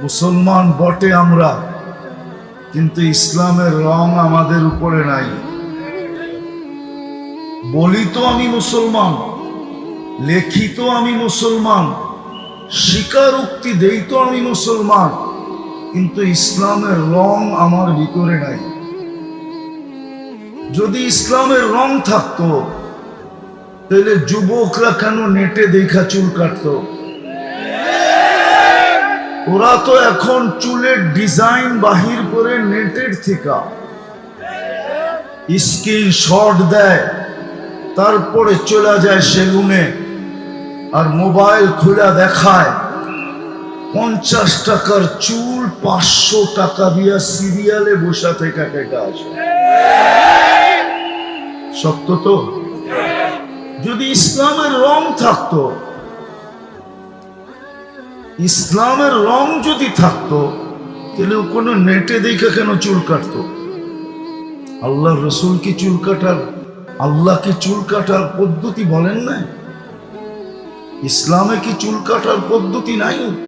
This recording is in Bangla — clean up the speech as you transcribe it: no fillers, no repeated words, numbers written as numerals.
মুসলমান বটে আমরা, কিন্তু ইসলামের রং আমাদের উপরে নাই। বলি তো আমি মুসলমান, লেখি তো আমি মুসলমান, স্বীকারোক্তি দেই তো আমি মুসলমান, কিন্তু ইসলামের রং আমার ভিতরে নাই। যদি ইসলামের রং থাকতো তাহলে যুবকরা কেন নেটে দেখা চুল কাটতো? ওরা তো এখন চুলের ডিজাইন বাহির করে নেটের থেকে স্ক্রিনশট দেয়, তারপরে চলে যায় সেলুনে আর মোবাইল খুলে দেখায় 50 টাকার চুল 500 টাকা দিয়া সিরিয়ালে বসা থেকে কেটে আসে। সত্য তো? যদি ইসলামের রং থাকতো, ইসলামের রং যদি থাকতো, তাহলে কোনো নেটে দেখে কেন চুল কাটতো? আল্লাহ রসুল কি চুল কাটার, আল্লাহ কি চুল কাটার পদ্ধতি বলেন না? ইসলামে কি চুল কাটার পদ্ধতি নাই?